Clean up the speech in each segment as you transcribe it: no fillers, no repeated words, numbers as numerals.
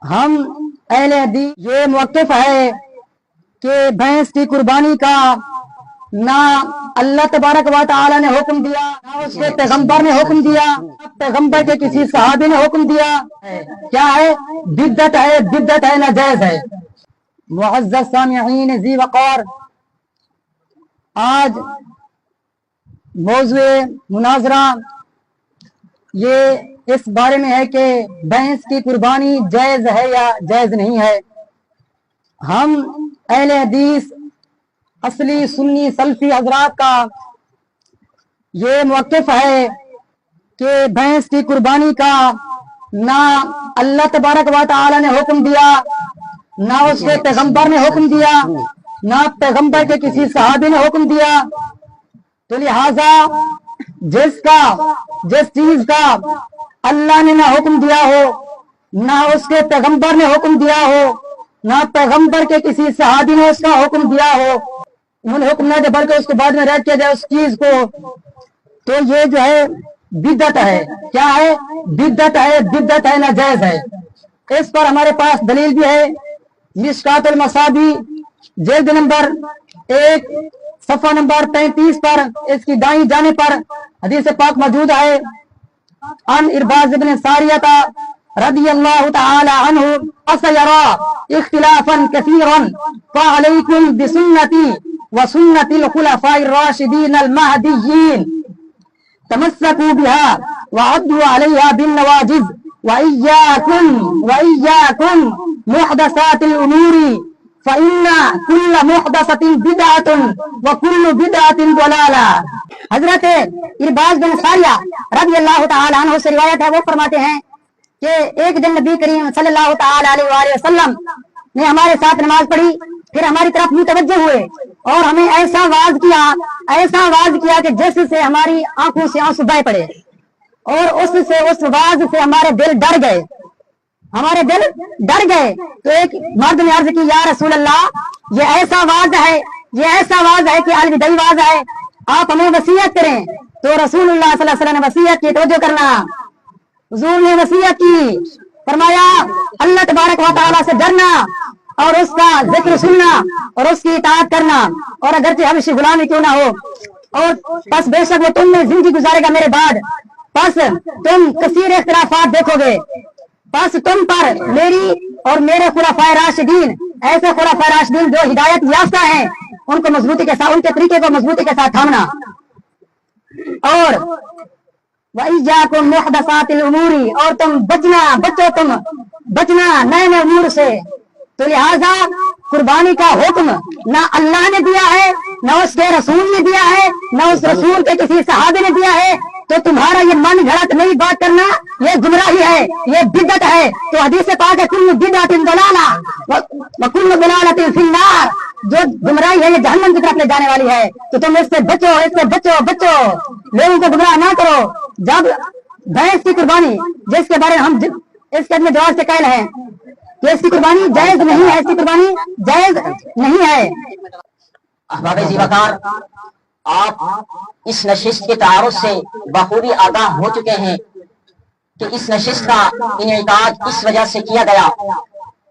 ہم اہل حدیث یہ موقف ہے کہ بھینس کی قربانی کا نہ اللہ تبارک و تعالی نے حکم دیا، نہ اس کے پیغمبر نے حکم دیا، نہ پیغمبر کے کسی صحابی نے حکم دیا۔ کیا ہے؟ بدعت ہے، بدعت ہے، ناجائز ہے۔ معزز سامعین ذی وقار، آج موضوع مناظرہ یہ اس بارے میں ہے کہ بھینس کی قربانی جائز ہے یا جائز نہیں ہے۔ ہم اہل حدیث اصلی سنی سلفی حضرات کا یہ موقف ہے کہ بھینس کی قربانی کا نہ اللہ تبارک و تعالی نے حکم دیا، نہ اس کے پیغمبر نے حکم دیا، نہ پیغمبر کے کسی صحابی نے حکم دیا۔ تو لہذا جس چیز کا اللہ نے نہ حکم دیا ہو، نہ اس کے پیغمبر نے حکم دیا ہو، نہ پیغمبر کے کسی صحابی نے اس کا حکم دیا ہو، انہوں نے حکم نہ دیا بلکہ اس کو بعد میں رد کیا جائے اس چیز کو، تو یہ جو ہے بدعت ہے۔ کیا ہے؟ بدعت ہے، بدعت ہے، ناجائز ہے۔ اس پر ہمارے پاس دلیل بھی ہے۔ مشکات المصابیح جلد نمبر 1 صفحہ نمبر 33 پر اس کی دائیں جانے پر حدیث پاک موجود ہے۔ عن ارباز بن ساریہ رضی اللہ تعالی عنہ اسیرا اختلافا کثیرا فعلیکم بسنتی وسنت الخلفاء الراشدین المہدیین تمسکوا بها وعضوا علیہا بالنواجذ وإياكم محدثات الأمور فإن كل محدثة بدعة وكل بدعة ضلالة۔ حضرت ارباز بن ساریہ رضی اللہ تعالی عنہ سے روایت ہے، وہ فرماتے ہیں کہ ایک دن نبی کریم صلی اللہ تعالی علیہ وآلہ وسلم نے ہمارے ساتھ نماز پڑھی، پھر ہماری طرف متوجہ ہوئے اور ہمیں ایسا واز کیا کہ جس سے ہماری آنکھوں سے آنسو بہہ پڑے، اور اس واز سے ہمارے دل ڈر گئے۔ تو ایک مرد نے عرض کی، یا رسول اللہ، یہ ایسا واز ہے کہ الوداعی واز ہے، آپ ہمیں وصیت کریں۔ تو رسول اللہ صلی اللہ علیہ وسلم نے وصیت کی، توجہ کرنا، حضور نے وصیت کی، فرمایا اللہ تبارک و تعالیٰ سے ڈرنا اور اس کا ذکر سننا اور اس کی اطاعت کرنا، اور اگرچہ حبشی غلامی کیوں نہ ہو، اور پس بے شک وہ تم میں زندگی گزارے گا میرے بعد، پس تم کثیر اختلافات دیکھو گے، پس تم پر میری اور میرے خلفائے راشدین، ایسے خلفائے راشدین جو ہدایت یافتہ ہیں، ان کو مضبوطی کے ساتھ، ان کے طریقے کو مضبوطی کے ساتھ تھامنا، اور وَإِيَّاكُمْ مُحْدَثَاتِ الْأُمُورِ، اور تم بچنا نئے امور سے۔ تو لہذا قربانی کا حکم نہ اللہ نے دیا ہے، نہ اس کے رسول نے دیا ہے، نہ اس رسول کے کسی صحابی نے دیا ہے، تو تمہارا یہ من گھڑت نئی بات کرنا یہ گمراہی ہے، یہ بدعت ہے۔ تو حدیث پاک ہے کل بدعت ضلالہ وکل ضلالۃ فی النار، جو گمراہی ہے یہ جہنم کی طرف لے جانے والی ہے، تو تم اس سے بچو، لوگوں کو گمراہ نہ کرو۔ جب بھینس کی قربانی جس کے بارے میں ہم اس کے اپنے جواز سے قائل ہیں کہ اس کی قربانی جائز نہیں ہے، احباب ذی وقار، آپ اس نشست کے تعارف سے بخوبی آگاہ ہو چکے ہیں کہ اس نشست کا انعقاد کس وجہ سے کیا گیا،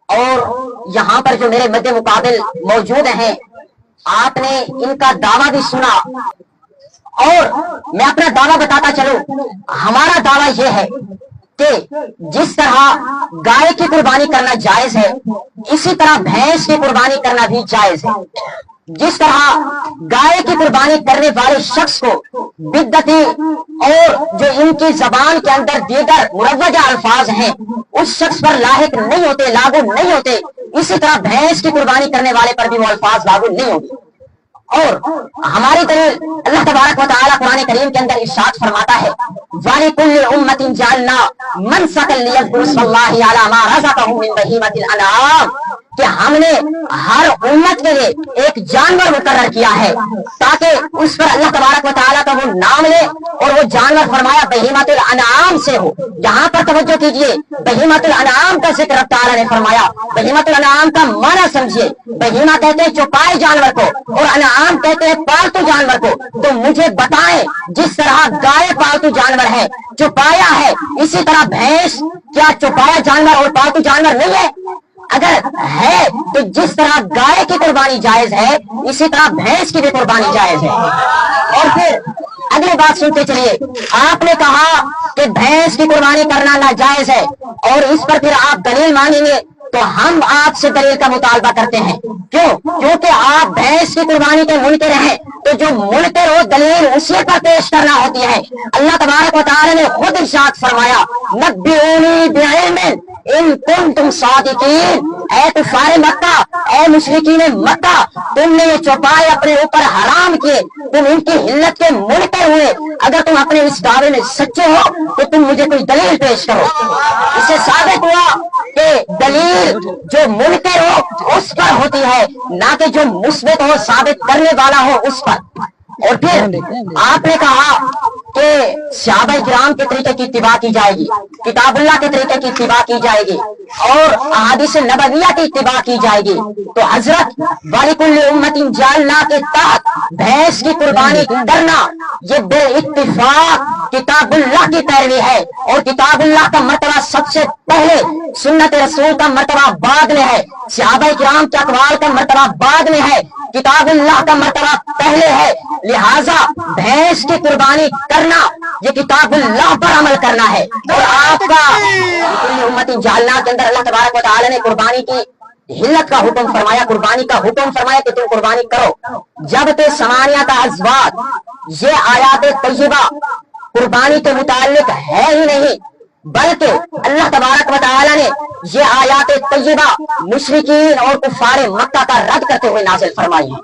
اور یہاں پر جو میرے مد مقابل موجود ہیں آپ نے ان کا دعویٰ بھی سنا، اور میں اپنا دعویٰ بتاتا چلوں۔ ہمارا دعویٰ یہ ہے کہ جس طرح گائے کی قربانی کرنا جائز ہے، اسی طرح بھینس کی قربانی کرنا بھی جائز ہے۔ جس طرح گائے کی قربانی کرنے والے شخص کو بدعتی اور جو ان کی زبان کے اندر دیگر مروجہ الفاظ ہیں اس شخص پر لاحق نہیں ہوتے، لاگو نہیں ہوتے، اسی طرح بھینس کی قربانی کرنے والے پر بھی وہ الفاظ لاگو نہیں ہوتے۔ اور ہماری دلیل اللہ تبارک و تعالیٰ قرآن کریم کے اندر ارشاد فرماتا ہے وَلِكُلِّ أُمَّةٍ جَعَلْنَا مَنْسَكًا لِيَذْكُرُوا اسْمَ اللَّهِ عَلَىٰ مَا رَزَقَهُم مِّن بَهِيمَةِ الْأَنْعَامِ، کہ ہم نے ہر امت کے لیے ایک جانور مقرر کیا ہے تاکہ اس پر اللہ تبارک و تعالیٰ کا وہ نام لے، اور وہ جانور فرمایا بہیمۃ الانعام سے ہو۔ یہاں پر توجہ کیجئے، بہیمۃ الانعام کا ذکر اللہ تعالیٰ نے فرمایا۔ بہیمۃ الانعام کا معنی سمجھیے، بہیمہ کہتے ہیں چوپائے جانور کو، اور انعام کہتے ہیں پالتو جانور کو۔ تو مجھے بتائیں، جس طرح گائے پالتو جانور ہے، چوپایا ہے، اسی طرح بھینس کیا چوپایا جانور اور پالتو جانور نہیں ہے؟ اگر ہے تو جس طرح گائے کی قربانی جائز ہے، اسی طرح بھینس کی بھی قربانی جائز ہے۔ اور پھر اگلی بات سنتے چلیے، آپ نے کہا کہ بھینس کی قربانی کرنا ناجائز ہے، اور اس پر پھر آپ دلیل مانگیں گے، تو ہم آپ سے دلیل کا مطالبہ کرتے ہیں۔ کیوں؟ کیونکہ آپ بھینس کی قربانی کے منکر ہیں، تو جو منکر ہو دلیل اسی پر پیش کرنا ہوتی ہے۔ اللہ تبارک و تعالی نے خود ارشاد فرمایا، نبئونی بعلم ان کنتم صادقین۔ اے کفار مکہ، اے مشرکین مکہ، تم نے یہ چوپائے اپنے اوپر حرام کیے، تم ان کی حلت کے منکر ہوئے، اگر تم اپنے اس دعوے میں سچے ہو تو تم مجھے کوئی دلیل پیش کرو۔ اس سے ثابت ہوا کہ دلیل جو منکر ہو اس پر ہوتی ہے، نہ کہ جو مثبت ہو، ثابت کرنے والا ہو اس پر۔ اور پھر آپ نے کہا کہ صحابہ کرام کے طریقے کی اتباع کی جائے گی، کتاب اللہ کے طریقے کی اتباع کی جائے گی، اور احادیث نبویہ کی اتباع کی جائے گی۔ تو حضرت وَلِكُلِّ أُمَّةٍ جَعَلْنَا کے تحت بھینس کی قربانی کرنا یہ بے اتفاق کتاب اللہ کی پیروی ہے، اور کتاب اللہ کا مرتبہ سب سے پہلے، سنت رسول کا مرتبہ بعد میں ہے، صحابہ کرام کے اقوال کا مرتبہ بعد میں ہے، کتاب اللہ کا مرتبہ پہلے ہے۔ لہذا بھینس کی قربانی کرنا یہ کتاب اللہ پر عمل کرنا ہے۔ اور آپ کا امت جعلنا کے اندر اللہ تبارک و تعالی نے قربانی کی حلت کا حکم فرمایا، قربانی کا حکم فرمایا کہ تم قربانی کرو۔ جب تے ثمانیۃ ازواج یہ آیات طیبہ قربانی کے متعلق ہے ہی نہیں، بلکہ اللہ تبارک و تعالی نے یہ آیات طیبہ مشرکین اور کفار مکہ کا رد کرتے ہوئے نازل فرمائی ہے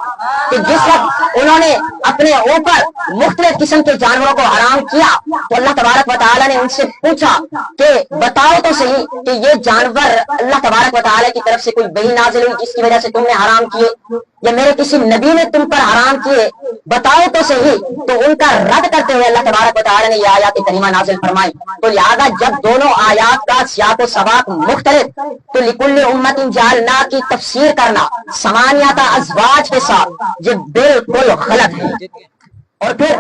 کہ جس وقت انہوں نے اپنے اوپر مختلف قسم کے جانوروں کو حرام کیا تو اللہ تبارک و تعالی نے ان سے پوچھا کہ بتاؤ تو صحیح کہ یہ جانور اللہ تبارک و تعالی کی طرف سے کوئی وحی نازل ہوئی جس کی وجہ سے تم نے حرام کیے، یا میرے کسی نبی نے تم پر حرام کیے، بتاؤ تو صحیح۔ تو ان کا رد کرتے ہوئے اللہ تبارک و تعالی نے یہ آیات کریمہ نازل فرمائی۔ تو لہذا جب دونوں آیات کا سیاق و سباق مختلف، تو لکل امت جعلنا کی تفسیر کرنا ثمانیۃ ازواج کے ساتھ یہ بالکل غلط ہے۔ اور پھر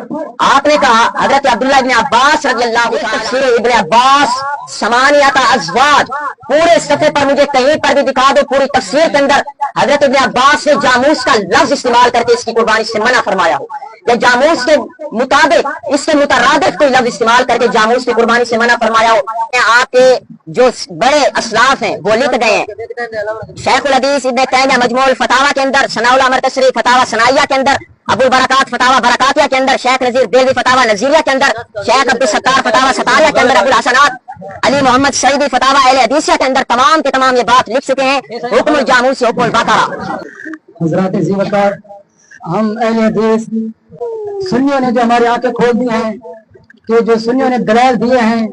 آپ نے کہا حضرت عبداللہ ابن عباس رضی اللہ عنہ، تفسیر ابن عباس ثمانیۃ ازواج، پورے صفحے پر مجھے کہیں پر بھی دکھا دو پوری تفسیر کے اندر حضرت ابن عباس نے جاموس کا لفظ استعمال کر کے اس کی قربانی سے منع فرمایا ہو، یا جاموس کے مطابق اس کے مترادف کوئی لفظ استعمال کر کے جاموس کی قربانی سے منع فرمایا ہو۔ آپ کے جو بڑے اسلاف ہیں وہ لکھ گئے ہیں، شیخ الحدیث ابن تیمیہ مجموع الفتاوی کے اندر، ثناء اللہ مرکزی فتاوی ثنائیہ کے اندر، ابو البرکات فتاوی برکاتیہ کے اندر، شیخ نذیر دہلوی فتاوی نذیریہ کے اندر، شیخ عبدالستار فتاوی ستاریہ کے اندر، ابو الحسنات علی محمد سعیدی فتاوی اہل حدیثیہ کے اندر تمام کے تمام یہ بات لکھ چکے ہیں، حکم الجاموس حکم البقرہ۔ حضرات عزیز وقار، ہم اہل حدیث سنیوں نے جو ہماری آنکھیں کھول دی ہیں، کہ جو سنیوں نے دلائل دیے ہیں،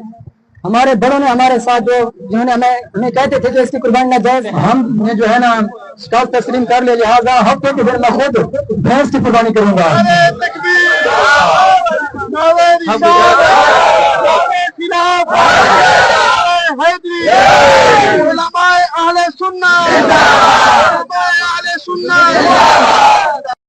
ہمارے بڑوں نے ہمارے ساتھ جو جنہوں نے ہمیں کہتے تھے کہ اس کی قربانی ناجائز، ہم نے جو ہے نا شکایت تسلیم کر لے، لہٰذا ہفتے کے دن میں خود بھینس کی قربانی کروں گا۔ علماء اہل سنت